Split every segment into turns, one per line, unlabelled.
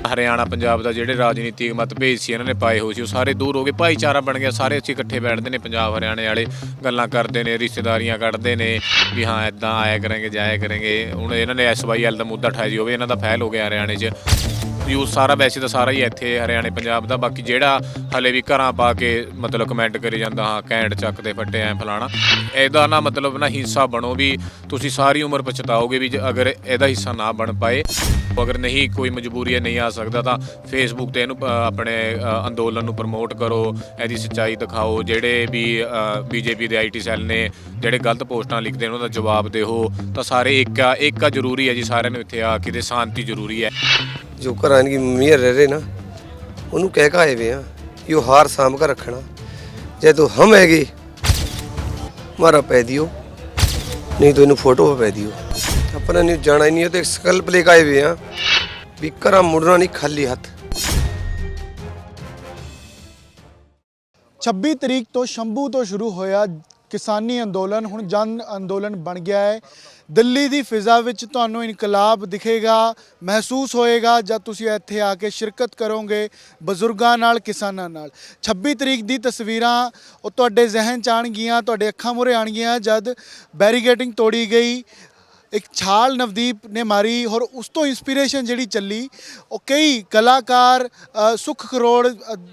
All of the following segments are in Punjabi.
हरियाणा पंजाब का ਜਿਹੜੇ ਰਾਜਨੀਤਿਕ ਮਤਭੇਦ ਸੀ ਇਹਨਾਂ ਨੇ ਪਾਏ ਹੋਏ ਸੀ ਉਹ ਸਾਰੇ ਦੂਰ ਹੋ ਗਏ। ਭਾਈਚਾਰਾ ਬਣ ਗਿਆ, ਸਾਰੇ ਅਸੀਂ ਇਕੱਠੇ ਬੈਠਦੇ ਨੇ। ਪੰਜਾਬ ਹਰਿਆਣੇ ਵਾਲੇ ਗੱਲਾਂ ਕਰਦੇ ਨੇ, ਰਿਸ਼ਤੇਦਾਰੀਆਂ ਕੱਢਦੇ ਨੇ ਵੀ ਹਾਂ ਇੱਦਾਂ ਆਇਆ ਕਰਾਂਗੇ ਜਾਇਆ ਕਰਾਂਗੇ। ਹੁਣ ਇਹਨਾਂ ਨੇ SYL ਦਾ ਮੁੱਦਾ ਉਠਾਇਆ ਜੀ, ਉਹ ਵੀ ਇਹਨਾਂ ਦਾ ਫੈਲ ਹੋ ਗਿਆ ਹਰਿਆਣੇ 'ਚ। ਯੂਥ ਸਾਰਾ ਵੈਸੇ ਤਾਂ ਸਾਰਾ ਹੀ ਇੱਥੇ ਹਰਿਆਣੇ ਪੰਜਾਬ ਦਾ, ਬਾਕੀ ਜਿਹੜਾ ਹਲੇ ਵੀ ਘਰਾਂ ਪਾ ਕੇ ਮਤਲਬ ਕਮੈਂਟ ਕਰੀ ਜਾਂਦਾ ਹਾਂ ਕੈਂਟ ਚੱਕਦੇ ਫੱਟੇ ਐਂ ਫਲਾਣਾ, ਇਹਦਾ ਨਾ ਮਤਲਬ ਨਾ ਹਿੱਸਾ ਬਣੋ ਵੀ ਤੁਸੀਂ ਸਾਰੀ ਉਮਰ ਪਛਤਾਓਗੇ ਵੀ ਅਗਰ ਇਹਦਾ ਹਿੱਸਾ ਨਾ ਬਣ ਪਾਏ। अगर नहीं कोई मजबूरी है नहीं आ सकता तो फेसबुक ਤੇ ਇਹਨੂੰ ਆਪਣੇ ਅੰਦੋਲਨ ਨੂੰ ਪ੍ਰਮੋਟ ਕਰੋ, ਇਹਦੀ ਸੱਚਾਈ ਦਿਖਾਓ। ਜਿਹੜੇ ਵੀ BJP ਦੇ IT ਸੈੱਲ ਨੇ ਜਿਹੜੇ ਗਲਤ ਪੋਸਟਾਂ ਲਿਖਦੇ ਨੇ ਉਹਨਾਂ ਦਾ ਜਵਾਬ ਦਿਓ। ਤਾਂ ਸਾਰੇ ਇੱਕ ਜ਼ਰੂਰੀ ਹੈ ਜੀ, ਸਾਰਿਆਂ ਨੂੰ ਇੱਥੇ ਆ ਕੇ ਤੇ ਸ਼ਾਂਤੀ ਜ਼ਰੂਰੀ ਹੈ।
ਜੋ ਘਰਾਂ ਦੀ ਮੀਰ ਰਹਿ ਰਹੇ ਨਾ ਉਹਨੂੰ ਕਹਿ ਕਾਏ ਵੇ ਆ ਕਿ ਉਹ ਹਾਰ ਸਾਂਭ ਕੇ ਰੱਖਣਾ। ਜੇ ਤੂੰ ਹਮ ਹੈਗੇ ਮਾਰਾ ਪੈ ਦਿਓ, ਨਹੀਂ तो इन्हें फोटो पै दियो। अपना नहीं जाना ही नहीं है तो एक संकल्प लेके आए हुए हैं भी घरा मुड़ना नहीं खाली हथ।
26 ਤਰੀਕ ਤੋਂ ਸ਼ੰਭੂ ਤੋਂ ਸ਼ੁਰੂ ਹੋਇਆ ਕਿਸਾਨੀ ਅੰਦੋਲਨ ਹੁਣ ਜਨ ਅੰਦੋਲਨ ਬਣ ਗਿਆ ਹੈ। ਦਿੱਲੀ ਦੀ ਫਿਜ਼ਾ ਵਿੱਚ ਤੁਹਾਨੂੰ ਇਨਕਲਾਬ ਦਿਖੇਗਾ, ਮਹਿਸੂਸ ਹੋਏਗਾ ਜਦ ਤੁਸੀਂ ਇੱਥੇ ਆ ਕੇ ਸ਼ਿਰਕਤ ਕਰੋਗੇ ਬਜ਼ੁਰਗਾਂ ਨਾਲ, ਕਿਸਾਨਾਂ ਨਾਲ। 26 ਤਰੀਕ ਦੀ ਤਸਵੀਰਾਂ ਉਹ ਤੁਹਾਡੇ ਜ਼ਿਹਨ 'ਚ ਆਉਣਗੀਆਂ, ਤੁਹਾਡੇ ਅੱਖਾਂ ਮੂਹਰੇ ਆਉਣਗੀਆਂ ਜਦ ਬੈਰੀਗੇਟਿੰਗ ਤੋੜੀ ਗਈ, एक छाल नवदीप ने मारी और उस तो इंस्पीरेशन जी चली। और कई कलाकार सुख करोड़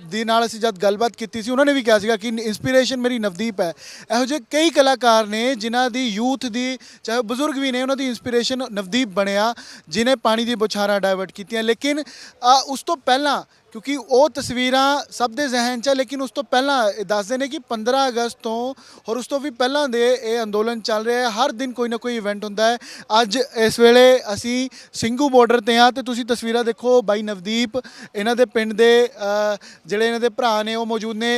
दी नाल असीं जद गलबात कीती सी उन्होंने भी कहा सीगा कि इंस्पीरेशन मेरी नवदीप है। इहो जे कई कलाकार ने जिन्हां दी यूथ दी चाहे बजुर्ग भी ने उन्हां दी इंस्पीरेशन नवदीप बनिया जिन्हें पानी दी बुछारां डाइवर्ट कीतियां। लेकिन उस तो पहलां क्योंकि वो तस्वीरां सब दे जहन च, लेकिन उस तो पहला दसदे ने कि 15 अगस्त तो और उस तो भी पहलां दे ये अंदोलन चल रहा है। हर दिन कोई ना कोई इवेंट होंदा है। अज इस वेले असी ਸਿੰਘੂ बॉर्डर ते हाँ तो तुसीं तस्वीरां देखो, बाई नवदीप इन्हां दे पिंड दे जिहड़े इन्हां दे भरा ने वो मौजूद ने।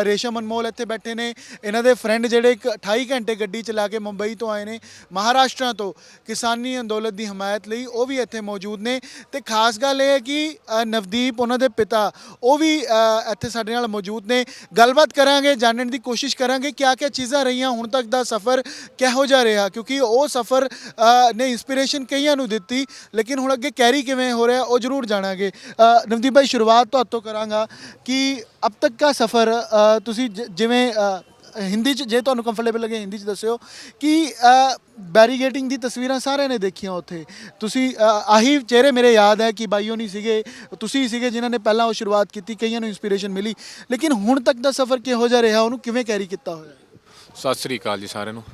रेशम अनमोल इत्थे बैठे ने, इन्हां दे फ्रेंड जिहड़े 28 घंटे गड्डी चला के मुंबई तो आए ने, महाराष्ट्र तो किसानी अंदोलन की हमायत लई वो भी इत्थे मौजूद ने। तो खास गल ये है कि नवदीप उन्हां दे पिता वो भी इत्थे साडे नाल मौजूद ने। गलबात करांगे, जानने की कोशिश करांगे क्या क्या चीज़ां रहियां हुण तक दा सफ़र किहो जिहा रहा, क्योंकि वो सफ़र ने इंस्पीरेशन कईयां नूं दित्ती, लेकिन हुण अगे कैरी किवें हो रहा वो जरूर जाणांगे। नवदीप भाई शुरुआत तो तो करांगा कि अब तक का सफ़र तुसी जिवें हिंदी च जे तुहानूं कंफर्टेबल लगे हिंदी च दस्सिओ कि बैरीगेटिंग दी तस्वीरां सारे ने देखियां उत्थे। तुसी आही चेहरे मेरे याद है कि बाईओ नहीं सीगे, तुसी सीगे जिन्हां ने पहलां वो शुरुआत कीती, कईयां नूं इंस्पीरेशन मिली। लेकिन हुण तक दा सफ़र किहो जिहा रहा, उहनूं किवें कैरी कीता होया?
सत श्री अकाल जी साਰਿਆਂ ਨੂੰ।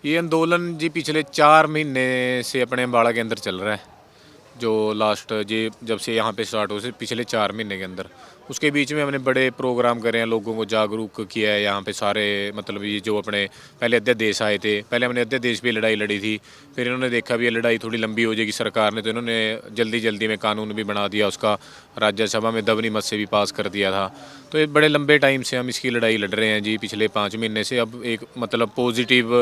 ये आंदोलन जी पिछले 4 महीने से अपने अम्बाला के अंदर चल रहा है। जो लास्ट जी जब से यहाँ पे स्टार्ट हो से पिछले 4 महीने के अंदर, उसके बीच में हमने बड़े प्रोग्राम करे हैं, लोगों को जागरूक किया है। यहाँ पे सारे मतलब ये जो अपने पहले अध्यादेश आए थे, पहले हमने अध्यादेश पे लड़ाई लड़ी थी, फिर इन्होंने देखा भी ये लड़ाई थोड़ी लंबी हो जाएगी सरकार ने, तो इन्होंने जल्दी में कानून भी बना दिया, उसका राज्यसभा में दबनी मत से भी पास कर दिया था। तो ये बड़े लंबे टाइम से हम इसकी लड़ाई लड़ रहे हैं जी, पिछले 5 महीने से। अब एक मतलब पॉजिटिव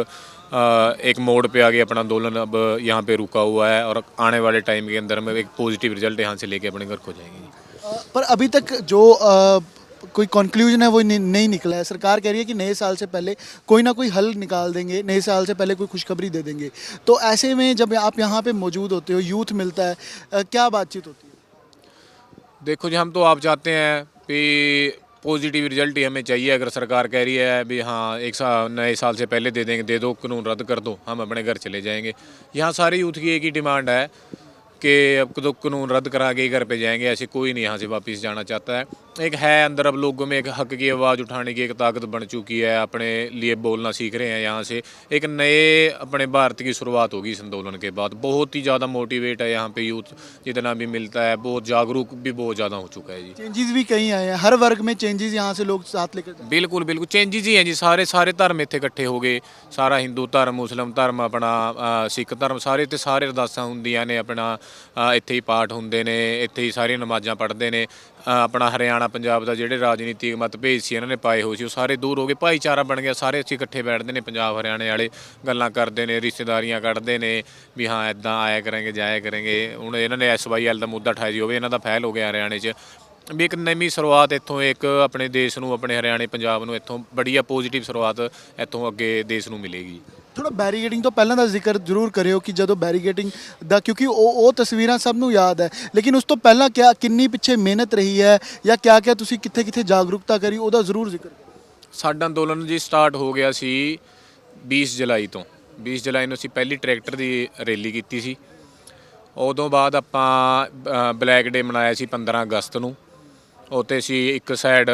एक मोड़ पे आ गया अपना आंदोलन, अब यहाँ पे रुका हुआ है और आने वाले टाइम के अंदर हम एक पॉजिटिव रिजल्ट यहाँ से लेके अपने घर को जाएंगे।
पर अभी तक जो कोई कंक्लूजन है वो नहीं निकला है। सरकार कह रही है कि नए साल से पहले कोई ना कोई हल निकाल देंगे, नए साल से पहले कोई खुशखबरी दे देंगे। तो ऐसे में जब आप यहाँ पे मौजूद होते हो, यूथ मिलता है, क्या बातचीत होती है?
देखो जी, हम तो आप चाहते हैं कि पॉजिटिव रिजल्ट ही हमें चाहिए। अगर सरकार कह रही है भी हाँ नए साल से पहले दे देंगे, दे दो, कानून रद्द कर दो, हम अपने घर चले जाएंगे। यहाँ सारे यूथ की एक ही डिमांड है कि अब तो कानून रद्द करा के ही घर पे जाएंगे, ऐसे कोई नहीं यहाँ से वापस जाना चाहता है। एक है अंदर अब लोगों में एक हक की आवाज़ उठाने की एक ताकत बन चुकी है, अपने लिए बोलना सीख रहे हैं। यहाँ से एक नए अपने भारत की शुरुआत होगी इस आंदोलन के बाद। बहुत ही ज़्यादा मोटिवेट है यहाँ पे यूथ, जितना भी मिलता है, बहुत जागरूक भी बहुत ज़्यादा हो चुका है जी।
चेंजेस भी कहीं आए हैं, हर वर्ग में चेंजेस यहाँ से लोग साथ लेकर
बिल्कुल चेंजेस ही हैं जी। सारे धर्म इत्थे इकट्ठे हो गए, सारा हिंदू धर्म, मुस्लिम धर्म, अपना सिख धर्म, सारे इत्थे सारे अरदासां हुंदियां ने, अपना इत्थे ही पाठ हुंदे ने, इत्थे ही सारी नमाज़ां पढ़ते ने। अपना हरियाणा पंजाब का ਜਿਹੜੇ ਰਾਜਨੀਤਿਕ ਮਤਭੇਦ ਸੀ ਇਹਨਾਂ ਨੇ ਪਾਏ ਹੋਏ ਸੀ ਉਹ ਸਾਰੇ ਦੂਰ ਹੋ ਗਏ। ਭਾਈਚਾਰਾ ਬਣ ਗਿਆ, ਸਾਰੇ ਅਸੀਂ ਇਕੱਠੇ ਬੈਠਦੇ ਨੇ। ਪੰਜਾਬ ਹਰਿਆਣੇ ਵਾਲੇ ਗੱਲਾਂ ਕਰਦੇ ਨੇ, ਰਿਸ਼ਤੇਦਾਰੀਆਂ ਕੱਢਦੇ ਨੇ ਵੀ ਹਾਂ ਇੱਦਾਂ ਆਇਆ ਕਰਾਂਗੇ ਜਾਇਆ ਕਰਾਂਗੇ। ਹੁਣ ਇਹਨਾਂ ਨੇ SYL ਦਾ ਮੁੱਦਾ ਉਠਾਇਆ ਜੀ, ਉਹ ਵੀ ਇਹਨਾਂ ਦਾ ਫੈਲ ਹੋ ਗਿਆ ਹਰਿਆਣੇ 'ਚ। ਵੀ ਇੱਕ ਨਵੀਂ ਸ਼ੁਰੂਆਤ ਇੱਥੋਂ, ਇੱਕ ਆਪਣੇ ਦੇਸ਼ ਨੂੰ, ਆਪਣੇ ਹਰਿਆਣੇ ਪੰਜਾਬ ਨੂੰ ਇੱਥੋਂ ਬੜੀਆ ਪੋਜ਼ੀਟਿਵ ਸ਼ੁਰੂਆਤ ਇੱਥੋਂ ਅੱਗੇ ਦੇਸ਼ ਨੂੰ ਮਿਲੇਗੀ।
ਥੋੜਾ ਬੈਰੀਗੇਡਿੰਗ ਤੋਂ ਪਹਿਲਾਂ ਦਾ ਜ਼ਿਕਰ ਜ਼ਰੂਰ ਕਰਿਓ ਕਿ ਜਦੋਂ ਬੈਰੀਗੇਡਿੰਗ ਦਾ, ਕਿਉਂਕਿ ਉਹ ਤਸਵੀਰਾਂ ਸਭ ਨੂੰ ਯਾਦ ਹੈ, ਲੇਕਿਨ ਉਸ ਤੋਂ ਪਹਿਲਾਂ ਕਿੰਨੀ ਪਿੱਛੇ ਮਿਹਨਤ ਰਹੀ ਹੈ ਜਾਂ ਕਿਆ ਤੁਸੀਂ ਕਿੱਥੇ ਜਾਗਰੂਕਤਾ ਕਰੀ, ਉਹਦਾ ਜ਼ਰੂਰ ਜ਼ਿਕਰ ਕਰੋ।
ਸਾਡਾ ਅੰਦੋਲਨ ਜੀ ਸਟਾਰਟ ਹੋ ਗਿਆ ਸੀ 20 ਜੁਲਾਈ ਤੋਂ। 20 ਜੁਲਾਈ ਨੂੰ ਅਸੀਂ ਪਹਿਲੀ ਟਰੈਕਟਰ ਦੀ ਰੈਲੀ ਕੀਤੀ ਸੀ। ਉਦੋਂ ਬਾਅਦ ਆਪਾਂ ਬਲੈਕ ਡੇ ਮਨਾਇਆ ਸੀ 15 ਅਗਸਤ ਨੂੰ। ਉੱਥੇ ਅਸੀਂ ਇੱਕ ਸਾਈਡ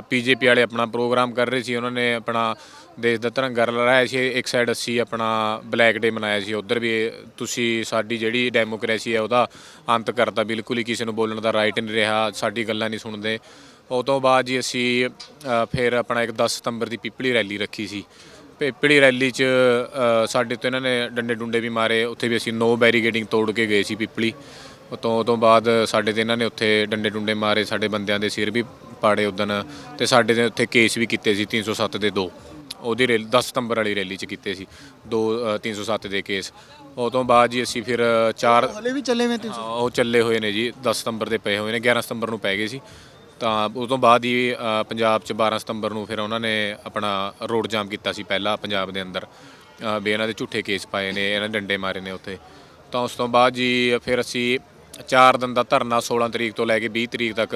ਪੀਜੇਪੀ ਵਾਲੇ ਆਪਣਾ ਪ੍ਰੋਗਰਾਮ ਕਰ ਰਹੇ ਸੀ, ਉਹਨਾਂ ਨੇ ਆਪਣਾ ਦੇਸ਼ ਦਾ ਤਿਰੰਗਾ ਲਹਿਰਾਇਆ ਸੀ। ਇੱਕ ਸਾਈਡ ਅਸੀਂ ਆਪਣਾ ਬਲੈਕ ਡੇ ਮਨਾਇਆ ਸੀ। ਉੱਧਰ ਵੀ ਤੁਸੀਂ ਸਾਡੀ ਜਿਹੜੀ ਡੈਮੋਕ੍ਰੇਸੀ ਹੈ ਉਹਦਾ ਅੰਤ ਕਰਤਾ, ਬਿਲਕੁਲ ਹੀ ਕਿਸੇ ਨੂੰ ਬੋਲਣ ਦਾ ਰਾਈਟ ਨਹੀਂ ਰਿਹਾ, ਸਾਡੀ ਗੱਲਾਂ ਨਹੀਂ ਸੁਣਦੇ। ਉਹ ਤੋਂ ਬਾਅਦ ਜੀ ਅਸੀਂ ਫਿਰ ਆਪਣਾ ਇੱਕ 10 ਸਤੰਬਰ ਦੀ ਪਿੱਪਲੀ ਰੈਲੀ ਰੱਖੀ ਸੀ। ਪਿੱਪਲੀ ਰੈਲੀ 'ਚ ਸਾਡੇ ਤੋਂ ਇਹਨਾਂ ਨੇ ਡੰਡੇ ਡੁੰਡੇ ਵੀ ਮਾਰੇ। ਉੱਥੇ ਵੀ ਅਸੀਂ ਨੋ ਬੈਰੀਗੇਡਿੰਗ ਤੋੜ ਕੇ ਗਏ ਸੀ ਪਿੱਪਲੀ। ਉਹ ਤੋਂ ਬਾਅਦ ਸਾਡੇ 'ਤੇ ਇਹਨਾਂ ਨੇ ਉੱਥੇ ਡੰਡੇ ਡੁੰਡੇ ਮਾਰੇ, ਸਾਡੇ ਬੰਦਿਆਂ ਦੇ ਸਿਰ ਵੀ ਪਾੜੇ ਉਦਣ, ਅਤੇ ਸਾਡੇ 'ਤੇ ਉੱਥੇ ਕੇਸ ਵੀ ਕੀਤੇ ਸੀ 307 ਦੇ 2। ਉਹਦੀ 10 ਸਤੰਬਰ ਵਾਲੀ ਰੈਲੀ 'ਚ ਕੀਤੇ ਸੀ 2 307 ਦੇ ਕੇਸ। ਉਹ ਤੋਂ ਬਾਅਦ ਜੀ ਅਸੀਂ ਫਿਰ 4
ਹਲੇ ਵੀ ਚੱਲੇ ਵੇ
ਉਹ ਚੱਲੇ ਹੋਏ ਨੇ ਜੀ, 10 ਸਤੰਬਰ ਦੇ ਪਏ ਹੋਏ ਨੇ, 11 ਸਤੰਬਰ ਨੂੰ ਪੈ ਗਏ ਸੀ। ਤਾਂ ਉਸ ਤੋਂ ਬਾਅਦ ਹੀ ਪੰਜਾਬ 'ਚ 12 ਸਤੰਬਰ ਨੂੰ ਫਿਰ ਉਹਨਾਂ ਨੇ ਆਪਣਾ ਰੋਡ ਜਾਮ ਕੀਤਾ ਸੀ ਪਹਿਲਾਂ ਪੰਜਾਬ ਦੇ ਅੰਦਰ, ਵੀ ਇਹਨਾਂ ਦੇ ਝੂਠੇ ਕੇਸ ਪਾਏ ਨੇ, ਇਹਨਾਂ ਡੰਡੇ ਮਾਰੇ ਨੇ ਉੱਥੇ। ਤਾਂ ਉਸ ਤੋਂ ਬਾਅਦ ਜੀ ਫਿਰ ਅਸੀਂ 4 ਦਿਨ ਦਾ ਧਰਨਾ 16 ਤਰੀਕ ਤੋਂ ਲੈ ਕੇ 20 ਤਰੀਕ ਤੱਕ,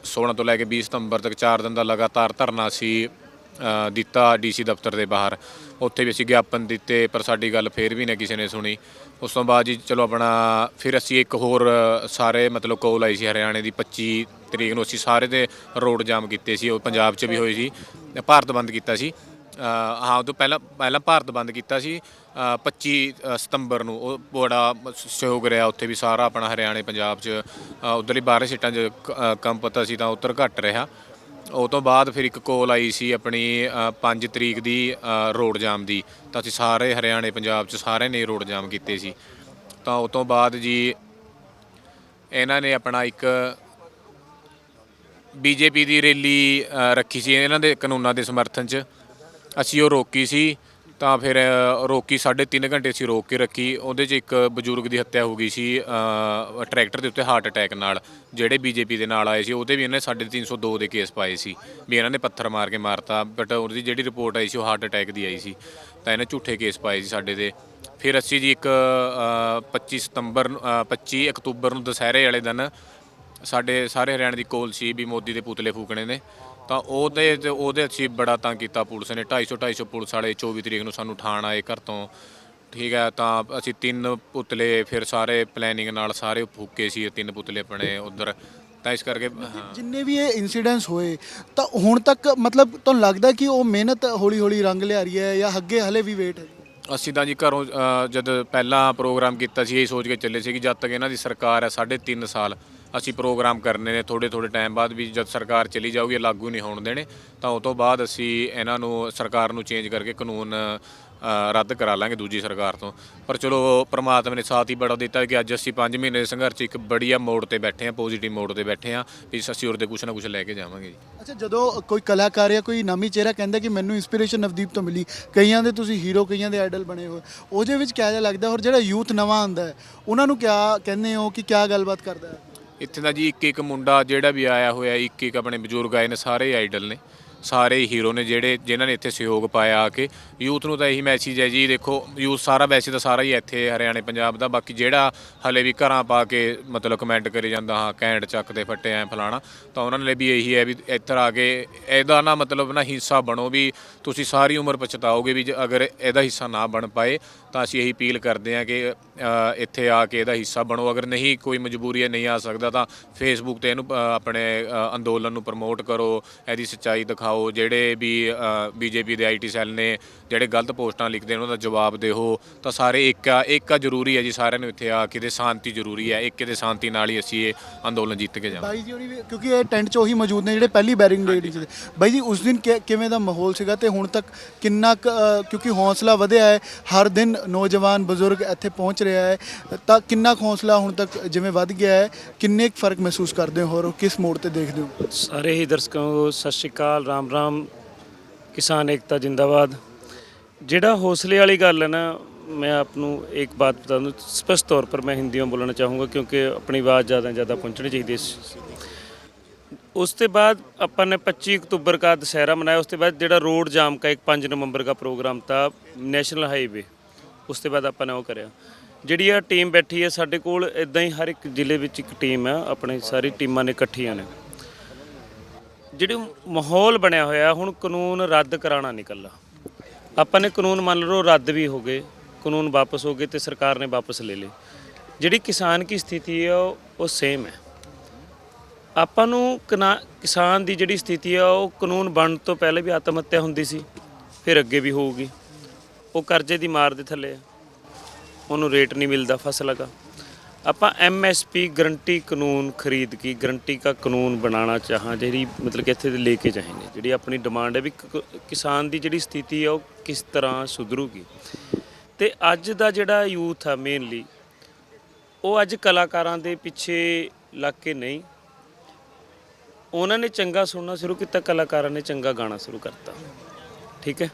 16 ਤੋਂ ਲੈ ਕੇ 20 ਸਤੰਬਰ ਤੱਕ 4 ਦਿਨ ਦਾ ਲਗਾਤਾਰ ਧਰਨਾ ਅਸੀਂ ਦਿੱਤਾ ਡੀਸੀ ਦਫ਼ਤਰ ਦੇ ਬਾਹਰ। ਉੱਥੇ ਵੀ ਅਸੀਂ ਗਿਆਪਨ ਦਿੱਤੇ, ਪਰ ਸਾਡੀ ਗੱਲ ਫਿਰ ਵੀ ਨਾ ਕਿਸੇ ਨੇ ਸੁਣੀ। ਉਸ ਤੋਂ ਬਾਅਦ ਜੀ ਚਲੋ ਆਪਣਾ ਫਿਰ ਅਸੀਂ ਇੱਕ ਹੋਰ ਸਾਰੇ ਮਤਲਬ ਕੋਲ ਆਈ ਸੀ ਹਰਿਆਣੇ ਦੀ 25 ਤਰੀਕ ਨੂੰ, ਅਸੀਂ ਸਾਰੇ ਦੇ ਰੋਡ ਜਾਮ ਕੀਤੇ ਸੀ। ਉਹ ਪੰਜਾਬ 'ਚ ਵੀ ਹੋਈ ਸੀ, ਭਾਰਤ ਬੰਦ ਕੀਤਾ ਸੀ। ਹਾਂ, ਉਦੋਂ ਪਹਿਲਾਂ ਭਾਰਤ ਬੰਦ ਕੀਤਾ ਸੀ 25 ਸਤੰਬਰ ਨੂੰ। ਉਹ ਬੜਾ ਸਹਿਯੋਗ ਰਿਹਾ ਉੱਥੇ ਵੀ ਸਾਰਾ ਆਪਣਾ ਹਰਿਆਣੇ ਪੰਜਾਬ 'ਚ। ਉੱਧਰਲੀ 12 ਸੀਟਾਂ 'ਚ ਕੰਮ ਪਤਾ ਸੀ ਤਾਂ ਉੱਧਰ ਘੱਟ ਰਿਹਾ। ਉਹ ਤੋਂ ਬਾਅਦ ਫਿਰ ਇੱਕ ਕੋਲ ਆਈ ਸੀ ਆਪਣੀ 5 ਤਰੀਕ ਦੀ ਰੋਡ ਜਾਮ ਦੀ, ਤਾਂ ਅਸੀਂ ਸਾਰੇ ਹਰਿਆਣੇ ਪੰਜਾਬ 'ਚ ਸਾਰਿਆਂ ਨੇ ਰੋਡ ਜਾਮ ਕੀਤੇ ਸੀ। ਤਾਂ ਉਹ ਤੋਂ ਬਾਅਦ ਜੀ ਇਹਨਾਂ ਨੇ ਆਪਣਾ ਇੱਕ ਬੀਜੇਪੀ ਦੀ ਰੈਲੀ ਰੱਖੀ ਸੀ ਇਹਨਾਂ ਦੇ ਕਾਨੂੰਨਾਂ ਦੇ ਸਮਰਥਨ 'ਚ, ਅਸੀਂ ਉਹ ਰੋਕੀ ਸੀ। ਤਾਂ ਫਿਰ ਰੋਕੀ 3.5 ਘੰਟੇ ਅਸੀਂ ਰੋਕ ਕੇ ਰੱਖੀ। ਉਹਦੇ 'ਚ ਇੱਕ ਬਜ਼ੁਰਗ ਦੀ ਹੱਤਿਆ ਹੋ ਗਈ ਸੀ ਟਰੈਕਟਰ ਦੇ ਉੱਤੇ ਹਾਰਟ ਅਟੈਕ ਨਾਲ। ਜਿਹੜੇ ਬੀਜੇਪੀ ਦੇ ਨਾਲ ਆਏ ਸੀ ਉਹਦੇ ਵੀ ਇਹਨੇ 302 ਦੇ ਕੇਸ ਪਾਏ ਸੀ ਵੀ ਇਹਨਾਂ ਨੇ ਪੱਥਰ ਮਾਰ ਕੇ ਮਾਰਤਾ, ਬਟ ਉਹਦੀ ਜਿਹੜੀ ਰਿਪੋਰਟ ਆਈ ਸੀ ਉਹ ਹਾਰਟ ਅਟੈਕ ਦੀ ਆਈ ਸੀ। ਤਾਂ ਇਹਨੇ ਝੂਠੇ ਕੇਸ ਪਾਏ ਸੀ ਸਾਡੇ 'ਤੇ। ਫਿਰ ਅਸੀਂ ਜੀ ਇੱਕ 25 ਅਕਤੂਬਰ ਨੂੰ ਦੁਸਹਿਰੇ ਵਾਲੇ ਦਿਨ ਸਾਡੇ ਸਾਰੇ ਹਰਿਆਣੇ ਦੀ ਕੋਲ ਸੀ ਵੀ ਮੋਦੀ ਦੇ ਪੁਤਲੇ ਫੂਕਣੇ ਨੇ। ਤਾਂ ਉਹਦੇ ਅਸੀਂ ਬੜਾ ਤੰਗ ਕੀਤਾ ਪੁਲਿਸ ਨੇ। 250 ਪੁਲਿਸ ਵਾਲੇ 24 ਤਰੀਕ ਨੂੰ ਸਾਨੂੰ ਉਠਾਉਣ ਆਏ ਘਰ ਤੋਂ, ਠੀਕ ਹੈ। ਤਾਂ ਅਸੀਂ 3 ਪੁਤਲੇ ਫਿਰ ਸਾਰੇ ਪਲੈਨਿੰਗ ਨਾਲ ਸਾਰੇ ਫੂਕੇ ਸੀ, 3 ਪੁਤਲੇ ਆਪਣੇ ਉੱਧਰ। ਤਾਂ ਇਸ ਕਰਕੇ
ਜਿੰਨੇ ਵੀ ਇਹ ਇਨਸੀਡੈਂਟਸ ਹੋਏ ਤਾਂ ਹੁਣ ਤੱਕ ਮਤਲਬ ਤੁਹਾਨੂੰ ਲੱਗਦਾ ਕਿ ਉਹ ਮਿਹਨਤ ਹੌਲੀ ਹੌਲੀ ਰੰਗ ਲਿਆ ਰਹੀ ਹੈ ਜਾਂ ਅੱਗੇ ਹਲੇ ਵੀ ਵੇਟ ਹੈ?
ਅਸੀਂ ਤਾਂ ਜੀ ਘਰੋਂ ਜਦ ਪਹਿਲਾਂ ਪ੍ਰੋਗਰਾਮ ਕੀਤਾ ਸੀ ਇਹ ਸੋਚ ਕੇ ਚੱਲੇ ਸੀ ਕਿ ਜਦ ਤੱਕ ਇਹਨਾਂ ਦੀ ਸਰਕਾਰ ਹੈ 3.5 ਸਾਲ ਅਸੀਂ ਪ੍ਰੋਗਰਾਮ ਕਰਨੇ ਨੇ। ਥੋੜ੍ਹੇ ਟਾਈਮ ਬਾਅਦ ਵੀ ਜਦ ਸਰਕਾਰ ਚਲੀ ਜਾਊਗੀ ਲਾਗੂ ਨਹੀਂ ਹੋਣ ਦੇਣੇ, ਤਾਂ ਉਹ ਤੋਂ ਬਾਅਦ ਅਸੀਂ ਇਹਨਾਂ ਨੂੰ ਸਰਕਾਰ ਨੂੰ ਚੇਂਜ ਕਰਕੇ ਕਾਨੂੰਨ ਰੱਦ ਕਰਾ ਲਾਂਗੇ ਦੂਜੀ ਸਰਕਾਰ ਤੋਂ। ਪਰ ਚਲੋ ਪ੍ਰਮਾਤਮਾ ਨੇ ਸਾਥ ਹੀ ਬੜਾ ਦਿੱਤਾ ਕਿ ਅੱਜ ਅਸੀਂ 5 ਮਹੀਨੇ ਦੇ ਸੰਘਰਸ਼ ਇੱਕ ਬੜੀਆ ਮੋੜ ਤੇ ਬੈਠੇ ਹਾਂ, ਪੋਜ਼ੀਟਿਵ ਮੋੜ ਤੇ ਬੈਠੇ ਹਾਂ ਵੀ ਅਸੀਂ ਉਹਦੇ ਕੁਛ ਨਾ ਕੁਛ ਲੈ ਕੇ ਜਾਵਾਂਗੇ ਜੀ।
ਅੱਛਾ, ਜਦੋਂ ਕੋਈ ਕਲਾਕਾਰ ਜਾਂ ਕੋਈ ਨਾਮੀ ਚਿਹਰਾ ਕਹਿੰਦਾ ਕਿ ਮੈਨੂੰ ਇੰਸਪੀਰੇਸ਼ਨ ਨਵਦੀਪ ਤੋਂ ਮਿਲੀ, ਕਈਆਂ ਦੇ ਤੁਸੀਂ ਹੀਰੋ, ਕਈਆਂ ਦੇ ਆਈਡਲ ਬਣੇ ਹੋਏ, ਉਹਦੇ ਵਿੱਚ ਕਿਆ ਜਿਹਾ ਲੱਗਦਾ? ਔਰ ਜਿਹੜਾ ਯੂਥ ਨਵਾਂ ਆਉਂਦਾ ਹੈ ਉਹਨਾਂ ਨੂੰ ਕਿਆ ਕਹਿੰਦੇ ਹੋ ਕਿ ਕਿਆ ਗੱਲਬਾਤ ਕਰਦਾ ਹੈ?
ਇੱਥੇ ਦਾ ਜੀ ਇੱਕ ਮੁੰਡਾ ਜਿਹੜਾ ਵੀ ਆਇਆ ਹੋਇਆ, ਇੱਕ ਆਪਣੇ ਬਜ਼ੁਰਗ ਆਏ ਨੇ, ਸਾਰੇ ਆਈਡਲ ਨੇ, ਸਾਰੇ ਹੀਰੋ ਨੇ ਜਿਨ੍ਹਾਂ ਨੇ ਇੱਥੇ ਸਹਿਯੋਗ ਪਾਇਆ ਆ ਕੇ। ਯੂਥ ਨੂੰ ਤਾਂ ਇਹੀ ਮੈਸੇਜ ਹੈ ਜੀ, ਦੇਖੋ ਯੂਥ ਸਾਰਾ ਵੈਸੇ ਤਾਂ ਸਾਰਾ ਹੀ ਇੱਥੇ ਹਰਿਆਣੇ ਪੰਜਾਬ ਦਾ, ਬਾਕੀ ਜਿਹੜਾ ਹਲੇ ਵੀ ਘਰਾਂ ਪਾ ਕੇ ਮਤਲਬ ਕਮੈਂਟ ਕਰੀ ਜਾਂਦਾ ਹਾਂ ਕੈਂਟ ਚੱਕਦੇ ਫੱਟੇ ਐਂ ਫਲਾਣਾ, ਤਾਂ ਉਹਨਾਂ ਨੇ ਵੀ ਇਹੀ ਹੈ ਵੀ ਇੱਧਰ ਆ ਕੇ ਇਹਦਾ ਨਾ ਮਤਲਬ ਨਾ ਹਿੱਸਾ ਬਣੋ, ਵੀ ਤੁਸੀਂ ਸਾਰੀ ਉਮਰ ਪਛਤਾਓਗੇ ਵੀ ਅਗਰ ਇਹਦਾ ਹਿੱਸਾ ਨਾ ਬਣ ਪਾਏ। ਤਾਂ ਅਸੀਂ ਇਹੀ ਅਪੀਲ ਕਰਦੇ ਹਾਂ ਕਿ ਇੱਥੇ ਆ ਕੇ ਇਹਦਾ ਹਿੱਸਾ ਬਣੋ। ਅਗਰ ਨਹੀਂ ਕੋਈ ਮਜਬੂਰੀ ਹੈ ਨਹੀਂ ਆ ਸਕਦਾ ਤਾਂ ਫੇਸਬੁੱਕ 'ਤੇ ਇਹਨੂੰ ਆਪਣੇ ਅੰਦੋਲਨ ਨੂੰ ਪ੍ਰਮੋਟ ਕਰੋ, ਇਹਦੀ ਸੱਚਾਈ ਦਿਖਾਓ। ਜਿਹੜੇ ਵੀ ਬੀਜੇਪੀ ਦੇ ਆਈਟੀ ਸੈੱਲ ਨੇ ਜਿਹੜੇ ਗਲਤ ਪੋਸਟਾਂ ਲਿਖਦੇ ਨੇ ਉਹਨਾਂ ਦਾ ਜਵਾਬ ਦਿਓ। ਤਾਂ ਸਾਰੇ ਇੱਕ ਜ਼ਰੂਰੀ ਹੈ ਜੀ, ਸਾਰਿਆਂ ਨੂੰ ਇੱਥੇ ਆ ਕੇ ਤੇ ਸ਼ਾਂਤੀ ਜ਼ਰੂਰੀ ਹੈ। ਇੱਕ ਦੇ ਸ਼ਾਂਤੀ ਨਾਲ ਹੀ ਅਸੀਂ ਇਹ ਅੰਦੋਲਨ ਜਿੱਤ ਕੇ ਜਾਵਾਂਗੇ।
ਬਾਈ ਜੀ ਹੋਣੀ ਕਿਉਂਕਿ ਇਹ ਟੈਂਟ 'ਚ ਉਹੀ ਮੌਜੂਦ ਨੇ ਜਿਹੜੇ ਪਹਿਲੀ ਬੈਰਿੰਗ ਡੇ ਸੀ। ਬਾਈ ਜੀ ਉਸ ਦਿਨ ਕਿਵੇਂ ਦਾ ਮਾਹੌਲ ਸੀਗਾ ਤੇ ਹੁਣ ਤੱਕ ਕਿੰਨਾ ਕਿਉਂਕਿ ਹੌਸਲਾ ਵਧਿਆ ਹੈ, ਹਰ ਦਿਨ ਨੌਜਵਾਨ ਬਜ਼ੁਰਗ ਇੱਥੇ ਪਹੁੰਚ ਰਿਹਾ ਹੈ, ਤਾਂ ਕਿੰਨਾ ਹੌਸਲਾ ਹੁਣ ਤੱਕ ਜਿਵੇਂ ਵੱਧ ਗਿਆ ਹੈ, ਕਿੰਨੇ ਫਰਕ ਮਹਿਸੂਸ ਕਰਦੇ ਹੋ ਔਰ ਕਿਸ ਮੋੜ ਤੇ ਦੇਖਦੇ ਹੋ?
ਸਾਰੇ ਹੀ ਦਰਸ਼ਕਾਂ ਨੂੰ ਸਤਿ ਸ਼੍ਰੀ ਅਕਾਲ, ਰਾਮ ਰਾਮ, ਕਿਸਾਨ ਏਕਤਾ ਜਿੰਦਾਬਾਦ। ਜਿਹੜਾ हौसले वाली गल है ना, मैं आपको एक बात बता दूँ, स्पष्ट तौर पर मैं हिंदी में बोलना चाहूँगा क्योंकि अपनी आवाज़ ज़्यादा पहुँचनी चाहिए। ਉਸ ਤੋਂ ਬਾਅਦ अपन ने 25 अक्टूबर का दशहरा मनाया। उसके बाद ਜਿਹੜਾ रोड जाम का एक 5 नवंबर का प्रोग्राम था नेशनल हाईवे। ਉਸ ਤੋਂ ਬਾਅਦ ਆਪਾਂ ਨੇ ਉਹ ਕਰਿਆ। ਜਿਹੜੀ ਆ ਟੀਮ ਬੈਠੀ ਹੈ ਸਾਡੇ ਕੋਲ, ਇਦਾਂ ਹੀ ਹਰ ਇੱਕ ਜ਼ਿਲ੍ਹੇ ਵਿੱਚ ਇੱਕ ਟੀਮ ਹੈ, ਆਪਣੇ ਸਾਰੀ ਟੀਮਾਂ ਨੇ ਇਕੱਠੀਆਂ ਨੇ। ਜਿਹੜੇ ਮਾਹੌਲ ਬਣਿਆ ਹੋਇਆ ਹੁਣ, ਕਾਨੂੰਨ ਰੱਦ ਕਰਾਉਣਾ ਨਹੀਂ ਇਕੱਲਾ। ਆਪਾਂ ਨੇ ਕਾਨੂੰਨ ਮੰਨ ਲਓ ਰੱਦ ਵੀ ਹੋ ਗਏ, ਕਾਨੂੰਨ ਵਾਪਸ ਹੋ ਗਏ ਤੇ ਸਰਕਾਰ ਨੇ ਵਾਪਸ ਲੈ ਲਏ। ਜਿਹੜੀ ਕਿਸਾਨ ਕੀ ਸਥਿਤੀ ਹੈ ਉਹ ਸੇਮ ਹੈ। ਆਪਾਂ ਨੂੰ ਕਿਸਾਨ ਦੀ ਜਿਹੜੀ ਸਥਿਤੀ ਆ ਉਹ ਕਾਨੂੰਨ ਬਣਨ ਤੋਂ ਪਹਿਲੇ ਵੀ ਆਤਮ ਹੱਤਿਆ ਹੁੰਦੀ ਸੀ, ਫਿਰ ਅੱਗੇ ਵੀ ਹੋਊਗੀ। ਉਹ ਕਰਜ਼ੇ ਦੀ ਮਾਰ ਦੇ ਥੱਲੇ ਆ, ਉਹਨੂੰ ਰੇਟ ਨਹੀਂ ਮਿਲਦਾ ਫਸਲ का। ਆਪਾਂ MSP ਗਰੰਟੀ ਕਾਨੂੰਨ ਖਰੀਦ ਕੇ ਗਰੰਟੀ का ਕਾਨੂੰਨ ਬਣਾਉਣਾ ਚਾਹਾਂ, ਜਿਹੜੀ ਮਤਲਬ ਕਿ ਇੱਥੇ ਲੈ ਕੇ ਜਾਏਂਗੇ। ਜਿਹੜੀ ਆਪਣੀ ਡਿਮਾਂਡ ਹੈ ਵੀ ਕਿਸਾਨ ਦੀ ਜਿਹੜੀ ਸਥਿਤੀ ਆ ਉਹ ਕਿਸ ਤਰ੍ਹਾਂ ਸੁਧਰੂਗੀ। ਤੇ ਅੱਜ ਦਾ ਜਿਹੜਾ ਯੂਥ ਆ ਮੇਨਲੀ, ਉਹ ਅੱਜ ਕਲਾਕਾਰਾਂ ਦੇ ਪਿੱਛੇ ਲੱਗ ਕੇ ਨਹੀਂ, ਉਹਨਾਂ ਨੇ ਚੰਗਾ ਸੁਣਨਾ ਸ਼ੁਰੂ ਕੀਤਾ, ਕਲਾਕਾਰਾਂ ਨੇ ਚੰਗਾ ਗਾਣਾ ਸ਼ੁਰੂ ਕਰਤਾ। ਠੀਕ ਹੈ,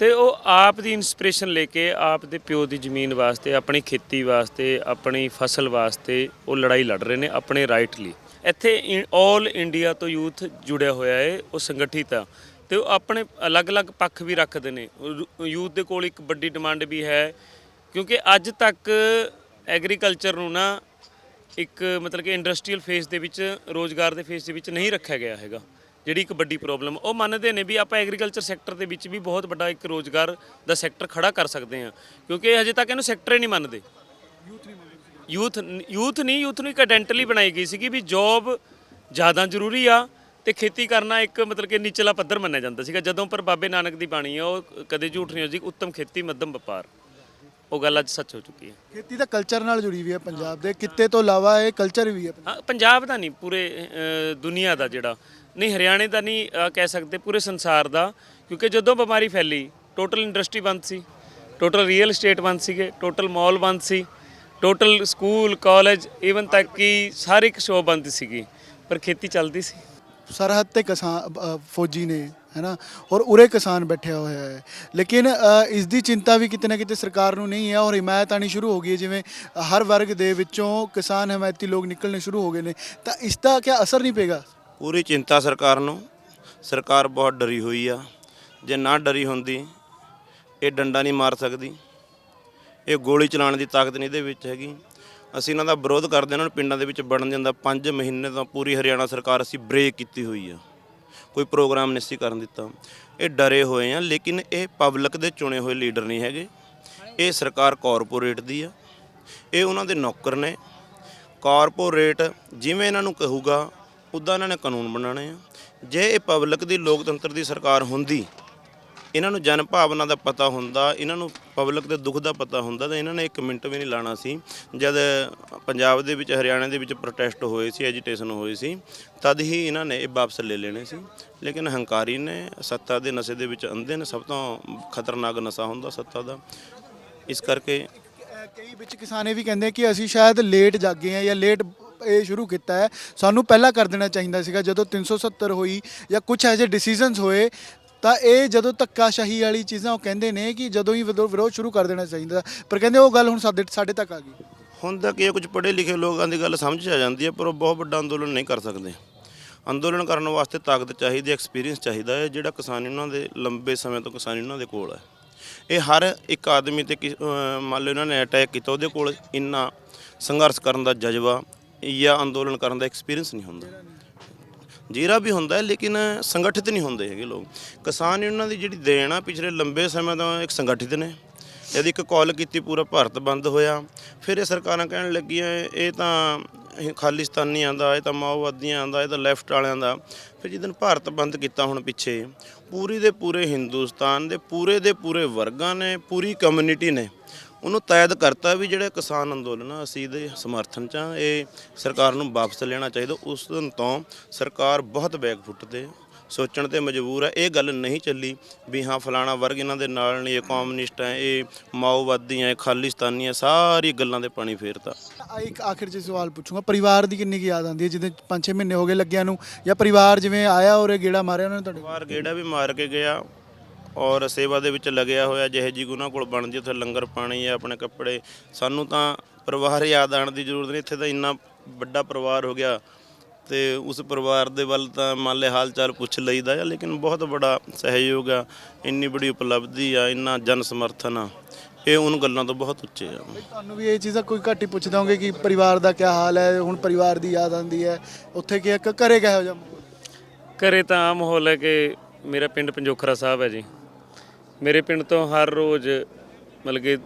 ਤੇ ਉਹ ਆਪ ਦੀ ਇਨਸਪੀਰੇਸ਼ਨ ਲੈ ਕੇ ਆਪ ਦੇ ਪਿਓ ਦੀ ਜ਼ਮੀਨ ਵਾਸਤੇ, ਆਪਣੀ ਖੇਤੀ ਵਾਸਤੇ, ਆਪਣੀ ਫਸਲ ਵਾਸਤੇ ਉਹ ਲੜਾਈ ਲੜ ਰਹੇ ਨੇ ਆਪਣੇ ਰਾਈਟ ਲਈ। ਇੱਥੇ ਆਲ ਇੰਡੀਆ ਤੋਂ ਯੂਥ ਜੁੜਿਆ ਹੋਇਆ ਹੈ, ਉਹ ਸੰਗਠਿਤ ਆ ਤੇ ਉਹ ਆਪਣੇ ਅਲੱਗ-ਅਲੱਗ ਪੱਖ ਵੀ ਰੱਖਦੇ ਨੇ। ਯੂਥ ਦੇ ਕੋਲ ਇੱਕ ਵੱਡੀ ਡਿਮਾਂਡ ਵੀ ਹੈ, ਕਿਉਂਕਿ ਅੱਜ ਤੱਕ ਐਗਰੀਕਲਚਰ ਨੂੰ ਨਾ ਇੱਕ ਮਤਲਬ ਕਿ ਇੰਡਸਟਰੀਅਲ ਫੇਸ ਦੇ ਵਿੱਚ, ਰੋਜ਼ਗਾਰ ਦੇ ਫੇਸ ਦੇ ਵਿੱਚ ਨਹੀਂ ਰੱਖਿਆ ਗਿਆ ਹੈਗਾ। ਜਿਹੜੀ ਇੱਕ ਵੱਡੀ ਪ੍ਰੋਬਲਮ, ਉਹ ਮੰਨਦੇ ਨੇ ਵੀ ਆਪਾਂ ਐਗਰੀਕਲਚਰ ਸੈਕਟਰ ਦੇ ਵਿੱਚ ਵੀ ਬਹੁਤ ਵੱਡਾ ਇੱਕ ਰੋਜ਼ਗਾਰ ਦਾ ਸੈਕਟਰ ਖੜਾ ਕਰ ਸਕਦੇ ਹਾਂ, ਕਿਉਂਕਿ ਹਜੇ ਤੱਕ ਇਹਨੂੰ ਸੈਕਟਰ ਹੀ ਨਹੀਂ ਮੰਨਦੇ। ਯੂਥ ਨੂੰ ਇੱਕ ਆਇਡੈਂਟੀਟੀ ਬਣਾਈ ਗਈ ਸੀਗੀ ਵੀ ਜੌਬ ਜ਼ਿਆਦਾ ਜ਼ਰੂਰੀ ਆ ਤੇ ਖੇਤੀ ਕਰਨਾ ਇੱਕ ਮਤਲਬ ਕਿ ਨਿਚਲਾ ਪੱਧਰ ਮੰਨਿਆ ਜਾਂਦਾ ਸੀਗਾ। ਜਦੋਂ ਪਰ ਬਾਬੇ ਨਾਨਕ ਦੀ ਬਾਣੀ ਆ, ਉਹ ਕਦੇ ਝੂਠ ਨਹੀਂ ਹੋਈ, ਉੱਤਮ ਖੇਤੀ ਮੱਧਮ ਵਪਾਰ। ਉਹ ਗੱਲ ਅੱਜ ਸੱਚ ਹੋ ਚੁੱਕੀ ਹੈ।
ਖੇਤੀ ਤਾਂ ਕਲਚਰ ਨਾਲ ਜੁੜੀ ਵੀ ਹੈ, ਪੰਜਾਬ ਦੇ ਕਿੱਤੇ ਤੋਂ ਇਲਾਵਾ ਇਹ ਕਲਚਰ ਵੀ ਹੈ।
ਹਾਂ, ਪੰਜਾਬ ਦਾ ਨਹੀਂ, ਪੂਰੇ ਦੁਨੀਆ ਦਾ, ਜਿਹੜਾ ਨਹੀਂ ਹਰਿਆਣੇ ਦਾ ਨਹੀਂ ਕਹਿ ਸਕਦੇ, ਪੂਰੇ ਸੰਸਾਰ ਦਾ। ਕਿਉਂਕਿ ਜਦੋਂ ਬਿਮਾਰੀ ਫੈਲੀ, ਟੋਟਲ ਇੰਡਸਟਰੀ ਬੰਦ ਸੀ, ਟੋਟਲ ਰੀਅਲ ਏਸਟੇਟ ਬੰਦ ਸੀਗੇ, ਟੋਟਲ ਮਾਲ ਬੰਦ ਸੀ, ਟੋਟਲ ਸਕੂਲ ਕਾਲਜ ਈਵਨ ਤੱਕ ਕਿ ਹਰ ਇੱਕ ਸ਼ੋਅ ਬੰਦ ਸੀਗੀ, ਪਰ ਖੇਤੀ ਚੱਲਦੀ ਸੀ।
ਸਰਹੱਦ ਤੇ ਕਿਸਾਨ ਫੌਜੀ ਨੇ, ਹੈ ਨਾ, ਔਰ ਉਰੇ ਕਿਸਾਨ ਬੈਠਿਆ ਹੋਇਆ ਹੈ। ਲੇਕਿਨ ਇਸ ਦੀ ਚਿੰਤਾ ਵੀ ਕਿਤੇ ਨਾ ਕਿਤੇ ਸਰਕਾਰ ਨੂੰ ਨਹੀਂ ਹੈ, ਔਰ ਹਿਮਾਇਤ ਆਉਣੀ ਸ਼ੁਰੂ ਹੋ ਗਈ ਹੈ। ਜਿਵੇਂ ਹਰ ਵਰਗ ਦੇ ਵਿੱਚੋਂ ਕਿਸਾਨ ਹਮਾਇਤੀ ਲੋਕ ਨਿਕਲਣੇ ਸ਼ੁਰੂ ਹੋ ਗਏ ਨੇ, ਤਾਂ ਇਸ ਦਾ ਕੀ ਅਸਰ ਨਹੀਂ ਪਏਗਾ?
ਪੂਰੀ ਚਿੰਤਾ ਸਰਕਾਰ ਨੂੰ। ਸਰਕਾਰ ਬਹੁਤ ਡਰੀ ਹੋਈ ਆ। ਜੇ ਨਾ ਡਰੀ ਹੁੰਦੀ, ਇਹ ਡੰਡਾ ਨਹੀਂ ਮਾਰ ਸਕਦੀ, ਇਹ ਗੋਲੀ ਚਲਾਉਣ ਦੀ ਤਾਕਤ ਨਹੀਂ ਇਹਦੇ ਵਿੱਚ ਹੈਗੀ। ਅਸੀਂ ਇਹਨਾਂ ਦਾ ਵਿਰੋਧ ਕਰਦੇ, ਇਹਨਾਂ ਨੂੰ ਪਿੰਡਾਂ ਦੇ ਵਿੱਚ ਵੜਨ ਦਿੰਦਾ। 5 ਮਹੀਨੇ ਤੋਂ ਪੂਰੀ ਹਰਿਆਣਾ ਸਰਕਾਰ ਅਸੀਂ ਬ੍ਰੇਕ ਕੀਤੀ ਹੋਈ ਆ, ਕੋਈ ਪ੍ਰੋਗਰਾਮ ਨਹੀਂ ਸੀ ਕਰਨ ਦਿੱਤਾ। ਇਹ ਡਰੇ ਹੋਏ ਆ, ਲੇਕਿਨ ਇਹ ਪਬਲਿਕ ਦੇ ਚੁਣੇ ਹੋਏ ਲੀਡਰ ਨਹੀਂ ਹੈਗੇ। ਇਹ ਸਰਕਾਰ ਕਾਰਪੋਰੇਟ ਦੀ ਆ, ਇਹ ਉਹਨਾਂ ਦੇ ਨੌਕਰ ਨੇ। ਕਾਰਪੋਰੇਟ ਜਿਵੇਂ ਇਹਨਾਂ ਨੂੰ ਕਹੂਗਾ ਉੱਦਾਂ ਇਹਨਾਂ ਨੇ ਕਾਨੂੰਨ ਬਣਾਉਣੇ ਆ। ਜੇ ਇਹ ਪਬਲਿਕ ਦੀ, ਲੋਕਤੰਤਰ ਦੀ ਸਰਕਾਰ ਹੁੰਦੀ, ਇਹਨਾਂ ਨੂੰ ਜਨ ਭਾਵਨਾ ਦਾ ਪਤਾ ਹੁੰਦਾ, ਇਹਨਾਂ ਨੂੰ ਪਬਲਿਕ ਦੇ ਦੁੱਖ ਦਾ ਪਤਾ ਹੁੰਦਾ, ਤਾਂ ਇਹਨਾਂ ਨੇ 1 ਮਿੰਟ ਵੀ ਨਹੀਂ ਲਾਣਾ ਸੀ। ਜਦ ਪੰਜਾਬ ਦੇ ਵਿੱਚ, ਹਰਿਆਣਾ ਦੇ ਵਿੱਚ ਪ੍ਰੋਟੈਸਟ ਹੋਏ ਸੀ, ਐਜੀਟੇਸ਼ਨ ਹੋਈ ਸੀ, ਤਦ ਹੀ ਇਹਨਾਂ ਨੇ ਇਹ ਵਾਪਸ ਲੈ ਲੈਣੇ ਸੀ। ਲੇਕਿਨ ਹੰਕਾਰੀ ਨੇ, ਸੱਤਾ ਦੇ ਨਸ਼ੇ ਦੇ ਵਿੱਚ ਅੰਧੇ ਨੇ। ਸਭ ਤੋਂ ਖਤਰਨਾਕ ਨਸ਼ਾ ਹੁੰਦਾ ਸੱਤਾ ਦਾ। ਇਸ ਕਰਕੇ
ਕਈ ਵਿੱਚ ਕਿਸਾਨ ਇਹ ਵੀ ਕਹਿੰਦੇ ਕਿ ਅਸੀਂ ਸ਼ਾਇਦ ਲੇਟ ਜਾਗੇ ਹਾਂ ਜਾਂ ਲੇਟ ਇਹ ਸ਼ੁਰੂ ਕੀਤਾ ਹੈ, ਸਾਨੂੰ ਪਹਿਲਾਂ ਕਰ ਦੇਣਾ ਚਾਹੀਦਾ ਸੀਗਾ। ਜਦੋਂ 370 ਹੋਈ ਜਾਂ ਕੁਝ ਐਸੇ ਡਿਸੀਜਨਸ ਹੋਏ, ਤਾਂ ਇਹ ਜਦੋਂ ਧੱਕਾਸ਼ਾਹੀ ਵਾਲੀ ਚੀਜ਼ਾਂ, ਉਹ ਕਹਿੰਦੇ ਨੇ ਕਿ ਜਦੋਂ ਹੀ ਵਿਰੋਧ ਸ਼ੁਰੂ ਕਰ ਦੇਣਾ ਚਾਹੀਦਾ, ਪਰ ਕਹਿੰਦੇ ਉਹ ਗੱਲ ਹੁਣ ਸਾਡੇ ਤੱਕ ਆ ਗਈ।
ਹੁਣ ਤੱਕ ਇਹ ਕੁਝ ਪੜ੍ਹੇ ਲਿਖੇ ਲੋਕਾਂ ਦੀ ਗੱਲ ਸਮਝ 'ਚ ਆ ਜਾਂਦੀ ਹੈ, ਪਰ ਉਹ ਬਹੁਤ ਵੱਡਾ ਅੰਦੋਲਨ ਨਹੀਂ ਕਰ ਸਕਦੇ। ਅੰਦੋਲਨ ਕਰਨ ਵਾਸਤੇ ਤਾਕਤ ਚਾਹੀਦੀ, ਐਕਸਪੀਰੀਅੰਸ ਚਾਹੀਦਾ ਹੈ, ਜਿਹੜਾ ਕਿਸਾਨੀ ਉਹਨਾਂ ਦੇ ਲੰਬੇ ਸਮੇਂ ਤੋਂ ਕਿਸਾਨੀ ਉਹਨਾਂ ਦੇ ਕੋਲ ਹੈ। ਇਹ ਹਰ ਇੱਕ ਆਦਮੀ ਤੇ ਮੰਨ ਲਓ ਇਹਨਾਂ ਨੇ ਅਟੈਕ ਕੀਤਾ, ਉਹਦੇ ਕੋਲ ਇੰਨਾ ਸੰਘਰਸ਼ ਕਰਨ ਦਾ ਜਜ਼ਬਾ ਜਾਂ ਅੰਦੋਲਨ ਕਰਨ ਦਾ ਐਕਸਪੀਰੀਅੰਸ ਨਹੀਂ ਹੁੰਦਾ। ਜੀਰਾ ਵੀ ਹੁੰਦਾ, ਲੇਕਿਨ ਸੰਗਠਿਤ ਨਹੀਂ ਹੁੰਦੇ ਹੈਗੇ ਲੋਕ। ਕਿਸਾਨ ਉਹਨਾਂ ਦੀ ਜਿਹੜੀ ਦੇਣ ਆ ਪਿਛਲੇ ਲੰਬੇ ਸਮੇਂ ਤੋਂ ਇੱਕ ਸੰਗਠਿਤ ਨੇ। ਜਦ ਇੱਕ ਕਾਲ ਕੀਤੀ, ਪੂਰਾ ਭਾਰਤ ਬੰਦ ਹੋਇਆ, ਫਿਰ ਇਹ ਸਰਕਾਰਾਂ ਕਹਿਣ ਲੱਗੀਆਂ ਇਹ ਤਾਂ ਖਾਲਿਸਤਾਨੀਆਂ ਦਾ, ਇਹ ਤਾਂ ਮਾਓਵਾਦੀਆਂ ਦਾ, ਇਹ ਤਾਂ ਲੈਫਟ ਵਾਲਿਆਂ ਦਾ। ਫਿਰ ਜਿੱਦਣ ਭਾਰਤ ਬੰਦ ਕੀਤਾ ਹੁਣ ਪਿੱਛੇ, ਪੂਰੀ ਦੇ ਪੂਰੇ ਹਿੰਦੁਸਤਾਨ ਦੇ ਪੂਰੇ ਵਰਗਾਂ ਨੇ, ਪੂਰੀ ਕਮਿਊਨਿਟੀ ਨੇ ਉਹਨੂੰ ਤੈਅ ਕਰਤਾ ਵੀ ਜਿਹੜਾ ਕਿਸਾਨ ਅੰਦੋਲਨ ਆ, ਅਸੀਂ ਇਹਦੇ ਸਮਰਥਨ 'ਚ ਆ। ਇਹ ਸਰਕਾਰ ਨੂੰ ਵਾਪਸ ਲੈਣਾ ਚਾਹੀਦਾ। ਉਸ ਦਿਨ ਤੋਂ ਸਰਕਾਰ ਬਹੁਤ ਬੈਕਫੁੱਟ 'ਤੇ, ਸੋਚਣ 'ਤੇ ਮਜਬੂਰ ਹੈ। ਇਹ ਗੱਲ ਨਹੀਂ ਚੱਲੀ ਵੀ ਹਾਂ ਫਲਾਣਾ ਵਰਗ ਇਹਨਾਂ ਦੇ ਨਾਲ ਨਹੀਂ, ਇਹ ਕਮਿਊਨਿਸਟ ਹੈ, ਇਹ ਮਾਓਵਾਦੀ ਹੈ, ਇਹ ਖਾਲਿਸਤਾਨੀ ਹੈ, ਸਾਰੀ ਗੱਲਾਂ 'ਤੇ ਪਾਣੀ ਫੇਰਤਾ।
ਇੱਕ ਆਖਿਰ 'ਚ ਸਵਾਲ ਪੁੱਛੂੰਗਾ, ਪਰਿਵਾਰ ਦੀ ਕਿੰਨੀ ਕੁ ਯਾਦ ਆਉਂਦੀ ਹੈ? ਜਿੱਦਾਂ 5-6 ਮਹੀਨੇ ਹੋ ਗਏ ਲੱਗਿਆਂ ਨੂੰ, ਜਾਂ ਪਰਿਵਾਰ ਜਿਵੇਂ ਆਇਆ ਔਰ ਗੇੜਾ ਮਾਰਿਆ ਉਹਨਾਂ ਨੇ ਤੁਹਾਡੇ?
ਪਰਿਵਾਰ ਗੇੜਾ ਵੀ ਮਾਰ ਕੇ ਗਿਆ ਔਰ ਸੇਵਾ ਦੇ ਵਿੱਚ ਲੱਗਿਆ ਹੋਇਆ। ਜਿਹੇ ਜੀ ਉਹਨਾਂ ਕੋਲ ਬਣਦੀ, ਉੱਥੇ ਲੰਗਰ ਪਾਣੀ ਹੈ, ਆਪਣੇ ਕੱਪੜੇ। ਸਾਨੂੰ ਤਾਂ ਪਰਿਵਾਰ ਯਾਦ ਆਉਣ ਦੀ ਜ਼ਰੂਰਤ ਨਹੀਂ, ਇੱਥੇ ਤਾਂ ਇੰਨਾ ਵੱਡਾ ਪਰਿਵਾਰ ਹੋ ਗਿਆ। ਤੇ ਉਸ ਪਰਿਵਾਰ ਦੇ ਵੱਲ ਤਾਂ ਮੰਨ ਲੈ ਹਾਲ ਚਾਲ ਪੁੱਛ ਲਈਦਾ ਆ, ਲੇਕਿਨ ਬਹੁਤ ਬੜਾ ਸਹਿਯੋਗ ਆ, ਇੰਨੀ ਬੜੀ ਉਪਲਬਧੀ ਆ, ਇੰਨਾ ਜਨ ਸਮਰਥਨ ਆ, ਇਹ ਉਹਨਾਂ ਗੱਲਾਂ ਤੋਂ ਬਹੁਤ ਉੱਚੇ ਆ।
ਤੁਹਾਨੂੰ ਵੀ ਇਹ ਚੀਜ਼ਾਂ ਕੋਈ ਘੱਟ ਹੀ ਪੁੱਛਦਾ ਹੋਗੇ ਕਿ ਪਰਿਵਾਰ ਦਾ ਕੀ ਹਾਲ ਹੈ, ਹੁਣ ਪਰਿਵਾਰ ਦੀ ਯਾਦ ਆਉਂਦੀ ਹੈ, ਉੱਥੇ ਕੀ ਘਰੇ ਕਿਹੋ ਜਿਹਾ ਮਾਹੌਲ?
ਘਰੇ ਤਾਂ ਆਮ ਮਾਹੌਲ ਹੈ ਕਿ ਮੇਰਾ ਪਿੰਡ ਪੰਜੋਖਰਾ ਸਾਹਿਬ ਹੈ ਜੀ। ਮੇਰੇ ਪਿੰਡ ਤੋਂ ਹਰ ਰੋਜ਼ ਮਤਲਬ ਕਿ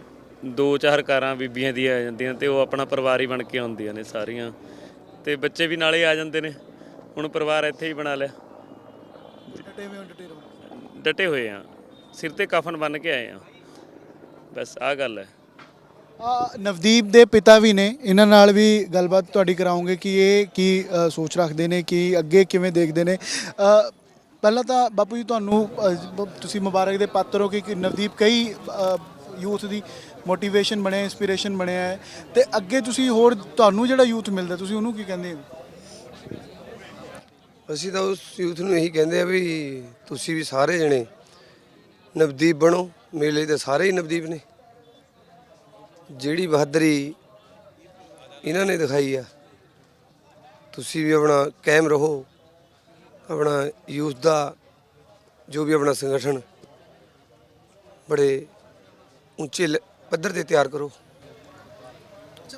2-4 ਕਾਰਾਂ ਬੀਬੀਆਂ ਦੀਆਂ ਆ ਜਾਂਦੀਆਂ ਤੇ ਉਹ ਆਪਣਾ ਪਰਿਵਾਰ ਹੀ ਬਣ ਕੇ ਆਉਂਦੀਆਂ ਨੇ ਸਾਰੀਆਂ, ਤੇ ਬੱਚੇ ਵੀ ਨਾਲੇ ਆ ਜਾਂਦੇ ਨੇ। ਹੁਣ ਪਰਿਵਾਰ ਇੱਥੇ ਹੀ ਬਣਾ ਲਿਆ, ਡਟੇ ਹੋਏ ਆ, ਸਿਰ ਤੇ ਕਫਨ ਬੰਨ੍ਹ ਕੇ ਆਏ ਆ, ਬਸ ਆਹ ਗੱਲ ਹੈ।
ਨਵਦੀਪ ਦੇ ਪਿਤਾ ਵੀ ਨੇ, ਇਹਨਾਂ ਨਾਲ ਵੀ ਗੱਲਬਾਤ ਤੁਹਾਡੀ ਕਰਾਉਂਗੇ ਕਿ ਇਹ ਕੀ ਸੋਚ ਰੱਖਦੇ ਨੇ, ਕਿ ਅੱਗੇ ਕਿਵੇਂ ਦੇਖਦੇ ਨੇ। ਪਹਿਲਾਂ ਤਾਂ ਬਾਪੂ ਜੀ ਤੁਹਾਨੂੰ ਤੁਸੀਂ ਮੁਬਾਰਕ ਦੇ ਪਾਤਰ ਹੋ ਕਿ ਨਵਦੀਪ ਕਈ ਯੂਥ ਦੀ ਮੋਟੀਵੇਸ਼ਨ ਬਣਿਆ, ਇੰਸਪੀਰੇਸ਼ਨ ਬਣਿਆ ਹੈ, ਤੇ ਅੱਗੇ ਤੁਸੀਂ ਹੋਰ ਤੁਹਾਨੂੰ ਜਿਹੜਾ ਯੂਥ ਮਿਲਦਾ ਤੁਸੀਂ ਉਹਨੂੰ ਕੀ ਕਹਿੰਦੇ ਹੋ?
ਅਸੀਂ ਤਾਂ ਉਸ ਯੂਥ ਨੂੰ ਇਹੀ ਕਹਿੰਦੇ ਆ ਵੀ ਤੁਸੀਂ ਵੀ ਸਾਰੇ ਜਣੇ ਨਵਦੀਪ ਬਣੋ। ਮੇਲੇ ਤੇ ਸਾਰੇ ਹੀ ਨਵਦੀਪ ਨੇ। ਜਿਹੜੀ ਬਹਾਦਰੀ ਇਹਨਾਂ ਨੇ ਦਿਖਾਈ ਆ, ਤੁਸੀਂ ਵੀ ਆਪਣਾ ਕਾਇਮ ਰਹੋ। ਆਪਣਾ ਯੂਥ ਦਾ ਜੋ ਵੀ ਆਪਣਾ ਸੰਗਠਨ ਬੜੇ ਉੱਚੇ ਪੱਧਰ ਤੇ ਤਿਆਰ ਕਰੋ।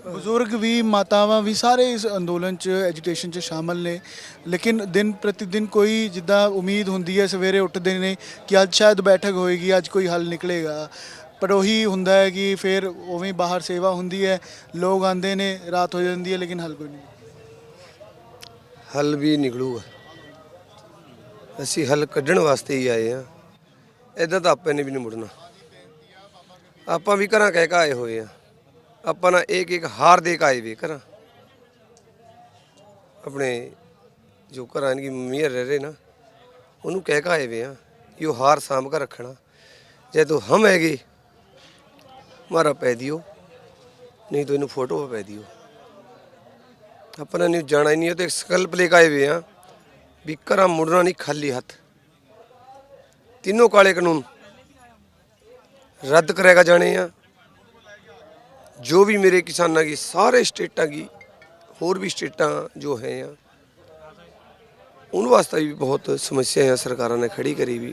ਬਜ਼ੁਰਗ ਵੀ, ਮਾਤਾਵਾਂ ਵੀ ਸਾਰੇ ਇਸ ਅੰਦੋਲਨ 'ਚ ਐਜੀਟੇਸ਼ਨ 'ਚ ਸ਼ਾਮਲ ਨੇ, ਲੇਕਿਨ ਦਿਨ ਪ੍ਰਤੀ ਦਿਨ ਕੋਈ ਜਿੱਦਾਂ ਉਮੀਦ ਹੁੰਦੀ ਹੈ, ਸਵੇਰੇ ਉੱਠਦੇ ਨੇ ਕਿ ਅੱਜ ਸ਼ਾਇਦ ਬੈਠਕ ਹੋਏਗੀ, ਅੱਜ ਕੋਈ ਹੱਲ ਨਿਕਲੇਗਾ, ਪਰ ਉਹੀ ਹੁੰਦਾ ਹੈ ਕਿ ਫਿਰ ਉਵੇਂ ਬਾਹਰ ਸੇਵਾ ਹੁੰਦੀ ਹੈ, ਲੋਕ ਆਉਂਦੇ ਨੇ, ਰਾਤ ਹੋ ਜਾਂਦੀ ਹੈ, ਲੇਕਿਨ ਹੱਲ ਕੋਈ ਨਹੀਂ।
ਹੱਲ ਵੀ ਨਿਕਲੂਗਾ। ਅਸੀਂ ਹੱਲ ਕੱਢਣ ਵਾਸਤੇ ਹੀ ਆਏ ਆ, ਇੱਦਾਂ ਤਾਂ ਆਪਾਂ ਨੇ ਵੀ ਨਹੀਂ ਮੁੜਨਾ। ਆਪਾਂ ਵੀ ਘਰਾਂ ਕਹਿ ਕੇ ਆਏ ਹੋਏ ਆ, ਆਪਾਂ ਨਾ ਇੱਕ ਹਾਰ ਦੇ ਕੇ ਆਏ ਵੇ ਘਰਾਂ। ਆਪਣੇ ਜੋ ਘਰਾਂ ਦੀ ਮੰਮੀਆਂ ਰਹਿ ਰਹੇ ਨਾ, ਉਹਨੂੰ ਕਹਿ ਕੇ ਆਏ ਵੇ ਆ ਕਿ ਉਹ ਹਾਰ ਸਾਂਭ ਕੇ ਰੱਖਣਾ। ਜੇ ਤੂੰ ਹਮ ਹੈਗੇ ਮਾਰਾ ਪੈ ਦਿਓ, ਨਹੀਂ ਤਾਂ ਇਹਨੂੰ ਫੋਟੋ ਪੈ ਦਿਓ। ਆਪਣਾ ਨਹੀਂ ਜਾਣਾ ਹੀ ਨਹੀਂ, ਉਹ ਤੇ ਸੰਕਲਪ ਲੈ ਕੇ ਆਏ ਵੇ ਆ ਵੀ ਘਰਾਂ ਮੁੜਨਾ ਨਹੀਂ ਖਾਲੀ ਹੱਥ। ਤਿੰਨੋਂ ਕਾਲੇ ਕਾਨੂੰਨ ਰੱਦ ਕਰੇਗਾ ਜਾਣੇ ਆ। ਜੋ ਵੀ ਮੇਰੇ किसानों की सारे स्टेटा की होर भी स्टेटा जो है उन वास्ते भी बहुत समस्या है, सरकारों ने खड़ी करी भी,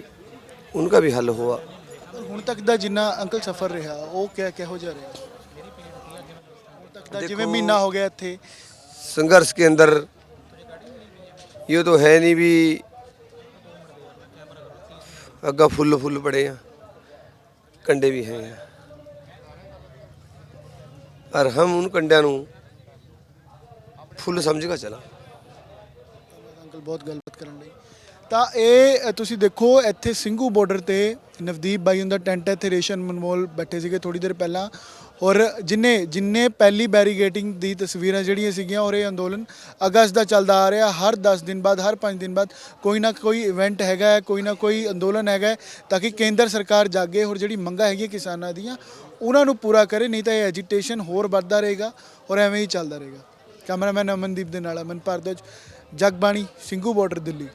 उनका भी हल हुआ।
ਹੁਣ ਤੱਕ ਦਾ ਜਿੰਨਾ ਅੰਕਲ ਸਫ਼ਰ ਰਿਹਾ ਉਹ ਕਿਹੋ ਜਿਹਾ ਰਿਹਾ? ਹੁਣ ਤੱਕ ਦਾ ਜਿਵੇਂ ਮਹੀਨਾ ਹੋ ਗਿਆ ਇੱਥੇ
संघर्ष के अंदर ये तो है नहीं भी अग्गा फुल फुल पड़े हैं, कंडे भी हैं, और हम उन कंडिया फुल समझ के चला।
ਅੰਕਲ ਬਹੁਤ ਗੱਲਬਾਤ ਕਰਨ ਲਈ। ਤਾਂ ਇਹ ਤੁਸੀਂ ਦੇਖੋ ਇੱਥੇ ਸਿੰਘੂ ਬਾਰਡਰ ਤੇ ਨਵਦੀਪ ਬਾਈ ਹੁੰਦਾ ਟੈਂਟ ਹੈ, ਇੱਥੇ ਰੇਸ਼ਨ ਮਨਮੋਲ ਬੈਠੇ ਸੀਗੇ ਥੋੜੀ ਦੇਰ ਪਹਿਲਾਂ, ਔਰ ਜਿੰਨੇ ਪਹਿਲੀ ਬੈਰੀਗੇਟਿੰਗ ਦੀ ਤਸਵੀਰਾਂ ਜਿਹੜੀਆਂ ਸੀਗੀਆਂ, ਔਰ ਇਹ ਅੰਦੋਲਨ ਅਗਸਤ ਦਾ ਚੱਲਦਾ ਆ ਰਿਹਾ। ਹਰ 10 ਦਿਨ ਬਾਅਦ, ਹਰ 5 ਦਿਨ ਬਾਅਦ ਕੋਈ ਨਾ ਕੋਈ ਇਵੈਂਟ ਹੈਗਾ ਹੈ, ਕੋਈ ਨਾ ਕੋਈ ਅੰਦੋਲਨ ਹੈਗਾ, ਤਾਂ ਕਿ ਕੇਂਦਰ ਸਰਕਾਰ ਜਾਗੇ ਔਰ ਜਿਹੜੀ ਮੰਗਾਂ ਹੈਗੀਆਂ ਕਿਸਾਨਾਂ ਦੀਆਂ ਉਹਨਾਂ ਨੂੰ ਪੂਰਾ ਕਰੇ, ਨਹੀਂ ਤਾਂ ਇਹ ਐਜੀਟੇਸ਼ਨ ਹੋਰ ਵੱਧਦਾ ਰਹੇਗਾ ਔਰ ਐਵੇਂ ਹੀ ਚੱਲਦਾ ਰਹੇਗਾ। ਕੈਮਰਾਮੈਨ ਅਮਨਦੀਪ ਦੇ ਨਾਲ ਅਮਨ ਭਾਰਦਵਾਜ, ਜਗਬਾਣੀ, ਸਿੰਘੂ ਬਾਰਡਰ, ਦਿੱਲੀ।